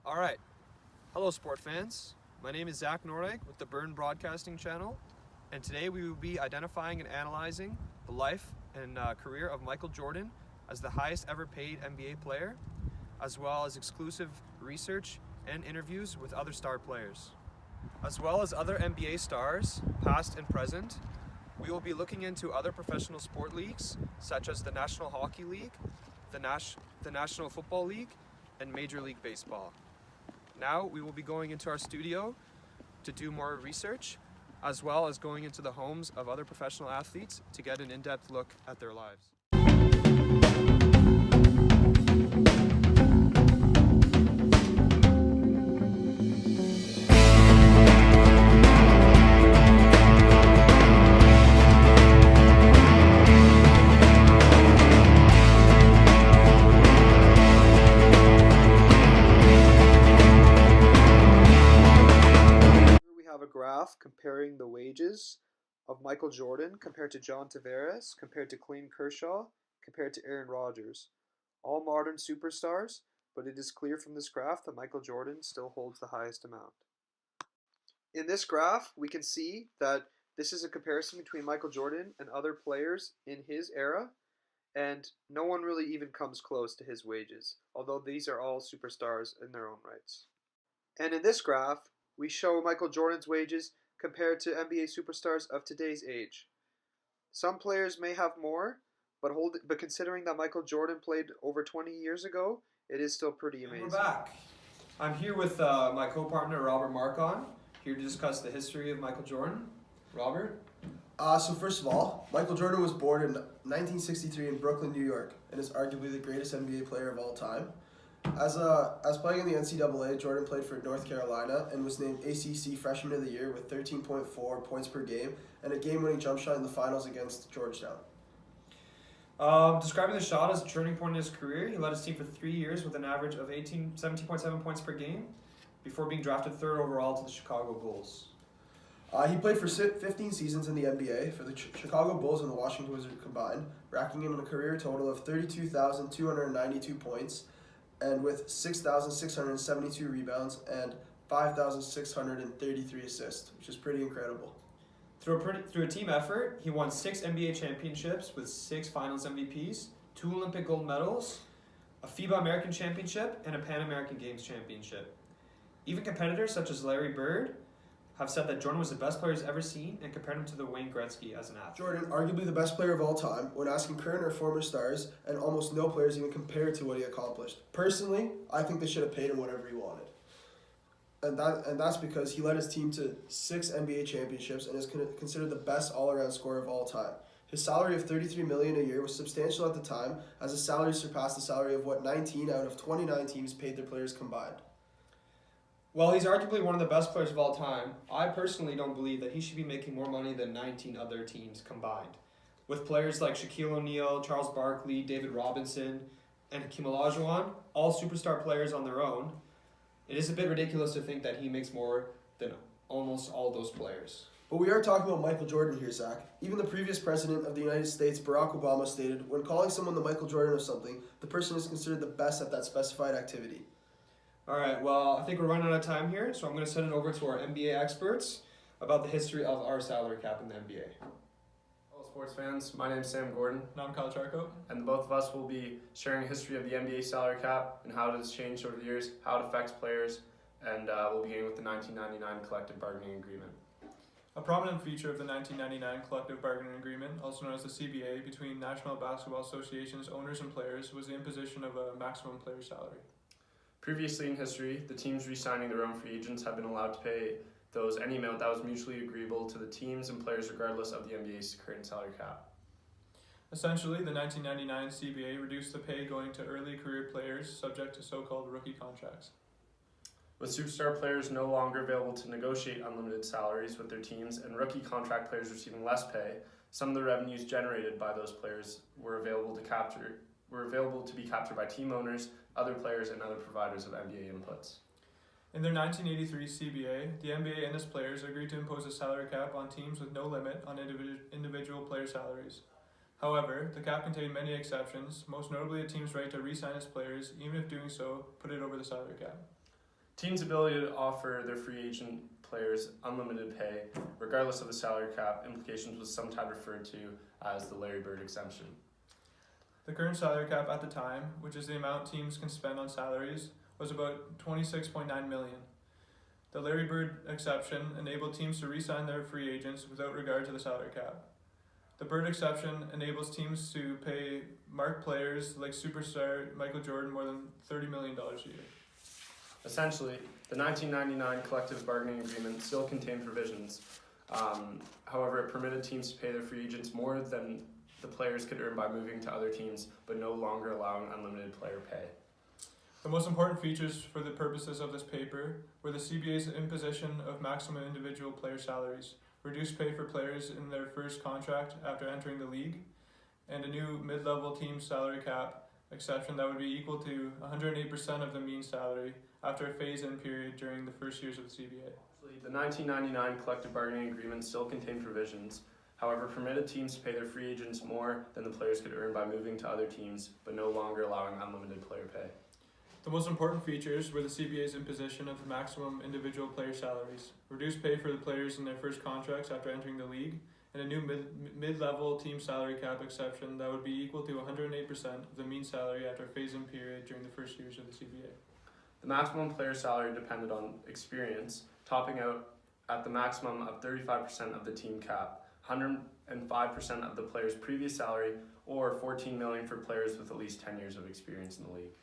All right. Hello, sport fans. My name is Zach Nordijk with the Burn Broadcasting Channel, and today we will be identifying and analyzing the life and career of Michael Jordan as the highest ever paid NBA player, as well as exclusive research and interviews with other star players. As well as other NBA stars, past and present, we will be looking into other professional sport leagues, such as the National Hockey League, the National Football League, and Major League Baseball. Now we will be going into our studio to do more research, as well as going into the homes of other professional athletes to get an in-depth look at their lives. Have a graph comparing the wages of Michael Jordan compared to John Tavares, compared to Clayton Kershaw, compared to Aaron Rodgers. All modern superstars, but it is clear from this graph that Michael Jordan still holds the highest amount. In this graph, we can see that this is a comparison between Michael Jordan and other players in his era, and no one really even comes close to his wages, although these are all superstars in their own rights. And in this graph, we show Michael Jordan's wages compared to NBA superstars of today's age. Some players may have more, but considering that Michael Jordan played over 20 years ago, it is still pretty amazing. And we're back. I'm here with my co-partner Robert Marcon, here to discuss the history of Michael Jordan. Robert? So first of all, Michael Jordan was born in 1963 in Brooklyn, New York, and is arguably the greatest NBA player of all time. As playing in the NCAA, Jordan played for North Carolina and was named ACC Freshman of the Year with 13.4 points per game and a game-winning jump shot in the finals against Georgetown. Describing the shot as a turning point in his career, he led his team for 3 years with an average of 17.7 points per game before being drafted third overall to the Chicago Bulls. He played for 15 seasons in the NBA for the Chicago Bulls and the Washington Wizards combined, racking in a career total of 32,292 points, and with 6,672 rebounds and 5,633 assists, which is pretty incredible. Through a team effort, he won 6 NBA championships with 6 Finals MVPs, 2 Olympic gold medals, a FIBA American Championship, and a Pan American Games Championship. Even competitors such as Larry Bird have said that Jordan was the best player he's ever seen and compared him to the Wayne Gretzky as an athlete. Jordan, arguably the best player of all time, when asking current or former stars, and almost no players even compare to what he accomplished. Personally, I think they should have paid him whatever he wanted. And that's because he led his team to 6 NBA championships and is considered the best all-around scorer of all time. His salary of $33 million a year was substantial at the time, as his salary surpassed the salary of what 19 out of 29 teams paid their players combined. While he's arguably one of the best players of all time, I personally don't believe that he should be making more money than 19 other teams combined. With players like Shaquille O'Neal, Charles Barkley, David Robinson, and Hakeem Olajuwon, all superstar players on their own, it is a bit ridiculous to think that he makes more than almost all those players. But we are talking about Michael Jordan here, Zach. Even the previous president of the United States, Barack Obama, stated, when calling someone the Michael Jordan of something, the person is considered the best at that specified activity. All right, well, I think we're running out of time here, so I'm going to send it over to our NBA experts about the history of our salary cap in the NBA. Hello, sports fans. My name is Sam Gordon. And I'm Kyle Charco. And both of us will be sharing a history of the NBA salary cap and how it has changed over the years, how it affects players, and we'll begin with the 1999 collective bargaining agreement. A prominent feature of the 1999 collective bargaining agreement, also known as the CBA, between National Basketball Association's owners and players was the imposition of a maximum player salary. Previously in history, the teams re-signing their own free agents have been allowed to pay those any amount that was mutually agreeable to the teams and players regardless of the NBA's current salary cap. Essentially, the 1999 CBA reduced the pay going to early career players subject to so-called rookie contracts. With superstar players no longer available to negotiate unlimited salaries with their teams and rookie contract players receiving less pay, some of the revenues generated by those players were available to be captured by team owners, other players, and other providers of NBA inputs. In their 1983 CBA, the NBA and its players agreed to impose a salary cap on teams with no limit on individual player salaries. However, the cap contained many exceptions, most notably a team's right to re-sign its players, even if doing so put it over the salary cap. Teams' ability to offer their free agent players unlimited pay, regardless of the salary cap implications, was sometimes referred to as the Larry Bird exemption. The current salary cap at the time, which is the amount teams can spend on salaries, was about $26.9 million. The Larry Bird exception enabled teams to re-sign their free agents without regard to the salary cap. The Bird exception enables teams to pay marked players like superstar Michael Jordan more than $30 million a year. Essentially, the 1999 collective bargaining agreement still contained provisions. However, it permitted teams to pay their free agents more than the players could earn by moving to other teams, but no longer allowing unlimited player pay. The most important features for the purposes of this paper were the CBA's imposition of maximum individual player salaries, reduced pay for players in their first contract after entering the league, and a new mid-level team salary cap exception that would be equal to 108% of the mean salary after a phase-in period during the first years of the CBA. The 1999 collective bargaining agreement still contained provisions, however, permitted teams to pay their free agents more than the players could earn by moving to other teams, but no longer allowing unlimited player pay. The most important features were the CBA's imposition of the maximum individual player salaries, reduced pay for the players in their first contracts after entering the league, and a new mid-level team salary cap exception that would be equal to 108% of the mean salary after a phase-in period during the first years of the CBA. The maximum player salary depended on experience, topping out at the maximum of 35% of the team cap, 105% of the player's previous salary, or $14 million for players with at least 10 years of experience in the league.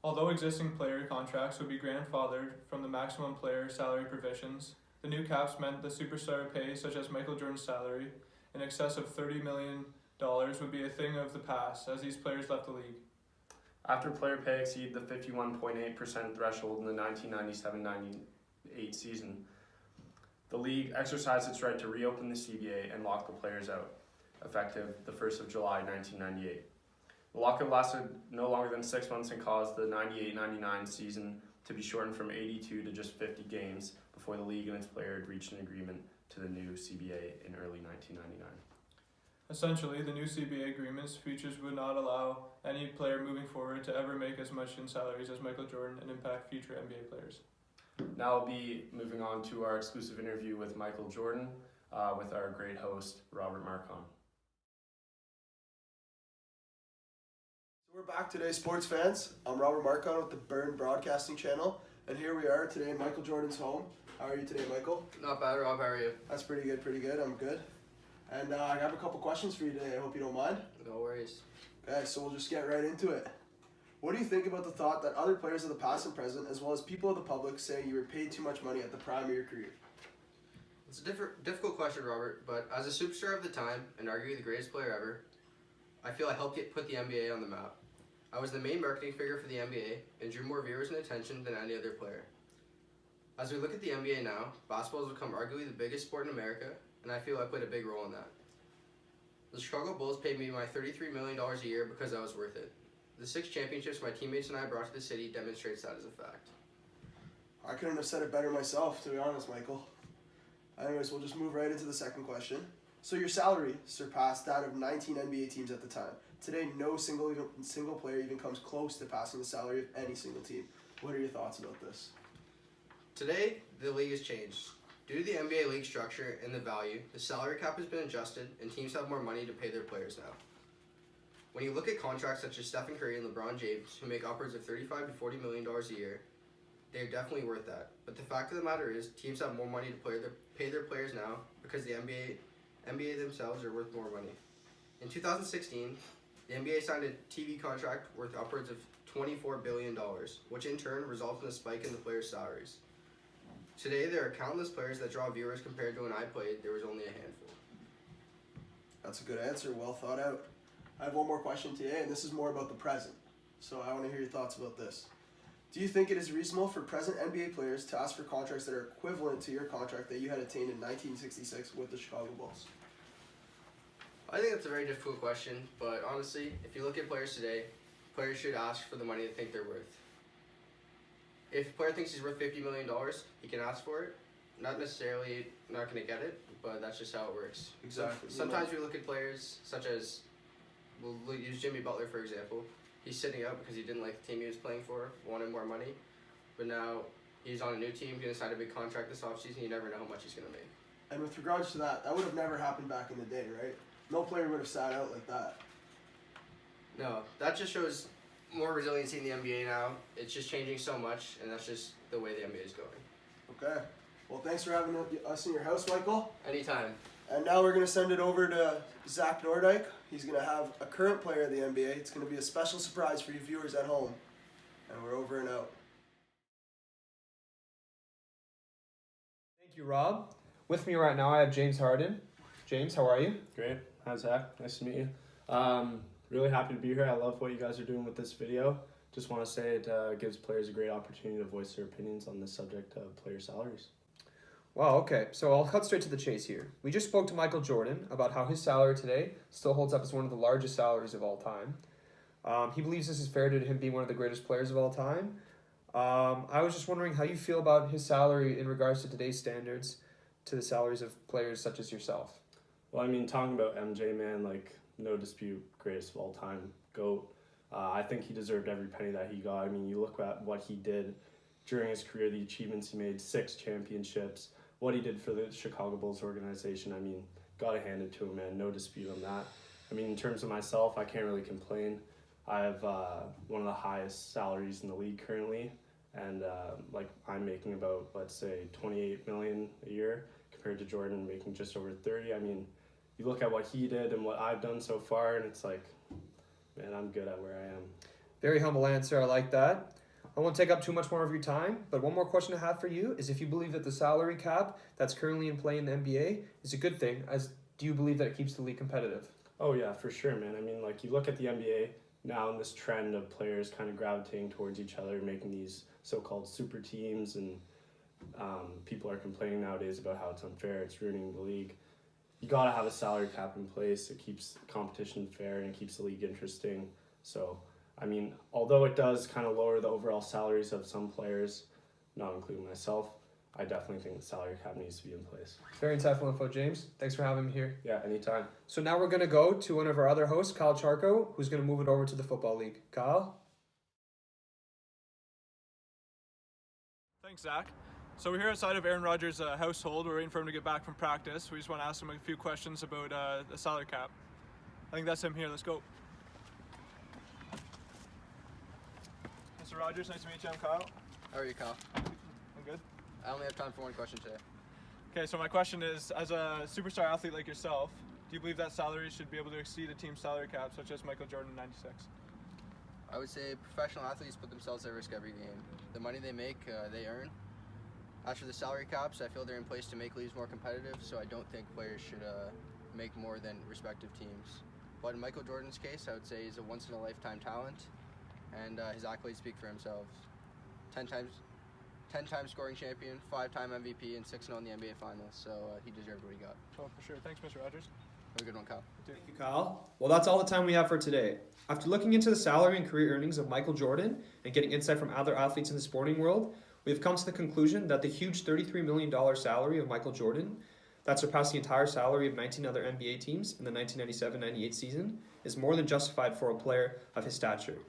Although existing player contracts would be grandfathered from the maximum player salary provisions, the new caps meant the superstar pay, such as Michael Jordan's salary, in excess of $30 million would be a thing of the past as these players left the league. After player pay exceeded the 51.8% threshold in the 1997-98 season, the league exercised its right to reopen the CBA and lock the players out, effective the 1st of July 1998. The lockout lasted no longer than 6 months and caused the 98-99 season to be shortened from 82 to just 50 games before the league and its player had reached an agreement to the new CBA in early 1999. Essentially, the new CBA agreement's features would not allow any player moving forward to ever make as much in salaries as Michael Jordan and impact future NBA players. Now I'll be moving on to our exclusive interview with Michael Jordan with our great host, Robert Marcon. We're back today, sports fans. I'm Robert Marcon with the Burn Broadcasting Channel, and here we are today in Michael Jordan's home. How are you today, Michael? Not bad, Rob. How are you? That's pretty good. I'm good. And I have a couple questions for you today. I hope you don't mind. No worries. Okay, so we'll just get right into it. What do you think about the thought that other players of the past and present, as well as people of the public, saying you were paid too much money at the prime of your career? It's a difficult question, Robert, but as a superstar of the time, and arguably the greatest player ever, I feel I helped put the NBA on the map. I was the main marketing figure for the NBA and drew more viewers and attention than any other player. As we look at the NBA now, basketball has become arguably the biggest sport in America, and I feel I played a big role in that. The Chicago Bulls paid me my $33 million a year because I was worth it. The 6 championships my teammates and I brought to the city demonstrates that as a fact. I couldn't have said it better myself, to be honest, Michael. Anyways, we'll just move right into the second question. So your salary surpassed that of 19 NBA teams at the time. Today, no single player even comes close to passing the salary of any single team. What are your thoughts about this? Today, the league has changed. Due to the NBA league structure and the value, the salary cap has been adjusted and teams have more money to pay their players now. When you look at contracts such as Stephen Curry and LeBron James, who make upwards of $35 to $40 million a year, they are definitely worth that. But the fact of the matter is, teams have more money to pay their players now because the NBA themselves are worth more money. In 2016, the NBA signed a TV contract worth upwards of $24 billion, which in turn results in a spike in the players' salaries. Today, there are countless players that draw viewers compared to when I played, there was only a handful. That's a good answer, well thought out. I have one more question today, and this is more about the present. So I want to hear your thoughts about this. Do you think it is reasonable for present NBA players to ask for contracts that are equivalent to your contract that you had attained in 1966 with the Chicago Bulls? I think that's a very difficult question, but honestly, if you look at players today, players should ask for the money they think they're worth. If a player thinks he's worth $50 million, he can ask for it. Not necessarily not going to get it, but that's just how it works. Exactly. Sometimes we look at players such as, we'll use Jimmy Butler for example. He's sitting out because he didn't like the team he was playing for, wanted more money. But now He's on a new team, going to sign a big contract this offseason. You never know how much he's going to make. And with regards to that would have never happened back in the day, right? No player would have sat out like that. No, that just shows more resiliency in the NBA now. It's just changing so much, and that's just the way the NBA is going. Okay. Well, thanks for having us in your house, Michael. Anytime. And now we're going to send it over to Zach Nordyke. He's going to have a current player of the NBA. It's going to be a special surprise for you viewers at home. And we're over and out. Thank you, Rob. With me right now, I have James Harden. James, how are you? Great. Hi, Zach. Nice to meet you. Really happy to be here. I love what you guys are doing with this video. Just want to say it gives players a great opportunity to voice their opinions on the subject of player salaries. Wow, okay. So I'll cut straight to the chase here. We just spoke to Michael Jordan about how his salary today still holds up as one of the largest salaries of all time. He believes this is fair to him being one of the greatest players of all time. I was just wondering how you feel about his salary in regards to today's standards to the salaries of players such as yourself. Well, I mean, talking about MJ, man, like, no dispute, greatest of all time, GOAT. I think he deserved every penny that he got. I mean, you look at what he did during his career, the achievements he made, 6 championships, what he did for the Chicago Bulls organization. I mean, gotta hand it to him, man. No dispute on that. I mean, in terms of myself, I can't really complain. I have one of the highest salaries in the league currently, and I'm making about, let's say, $28 million a year compared to Jordan making just over 30. I mean, you look at what he did and what I've done so far, and it's like, man, I'm good at where I am. Very humble answer. I like that. I won't take up too much more of your time, but one more question I have for you is if you believe that the salary cap that's currently in play in the NBA is a good thing, as do you believe that it keeps the league competitive? Oh, yeah, for sure, man. I mean, like, you look at the NBA now in this trend of players kind of gravitating towards each other, making these so-called super teams, and people are complaining nowadays about how it's unfair, it's ruining the league. You got to have a salary cap in place. It keeps competition fair and it keeps the league interesting. So, I mean, although it does kind of lower the overall salaries of some players, not including myself, I definitely think the salary cap needs to be in place. Very insightful info, James. Thanks for having me here. Yeah, anytime. So now we're going to go to one of our other hosts, Kyle Charco, who's going to move it over to the Football League. Kyle? Thanks, Zach. So we're here outside of Aaron Rodgers' household. We're waiting for him to get back from practice. We just want to ask him a few questions about the salary cap. I think that's him here. Let's go. Mr. Rodgers, nice to meet you. I'm Kyle. How are you, Kyle? I'm good. I only have time for one question today. Okay, so my question is, as a superstar athlete like yourself, do you believe that salary should be able to exceed a team's salary cap, such as Michael Jordan in '96? I would say professional athletes put themselves at risk every game. The money they make, they earn. As for the salary caps, I feel they're in place to make leagues more competitive, so I don't think players should make more than respective teams. But in Michael Jordan's case, I would say he's a once-in-a-lifetime talent, and his accolades speak for themselves. 10 times scoring champion, 5-time MVP, and 6-0 in the NBA Finals, so he deserved what he got. Oh, for sure. Thanks, Mr. Rodgers. Have a good one, Kyle. Thank you, Kyle. Well, that's all the time we have for today. After looking into the salary and career earnings of Michael Jordan and getting insight from other athletes in the sporting world, we have come to the conclusion that the huge $33 million salary of Michael Jordan, that surpassed the entire salary of 19 other NBA teams in the 1997-98 season, is more than justified for a player of his stature.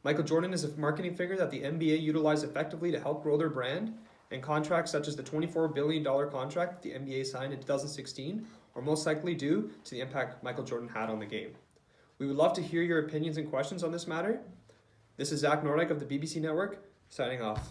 Michael Jordan is a marketing figure that the NBA utilized effectively to help grow their brand, and contracts such as the $24 billion contract the NBA signed in 2016 are most likely due to the impact Michael Jordan had on the game. We would love to hear your opinions and questions on this matter. This is Zach Nordyke of the BBC Network, signing off.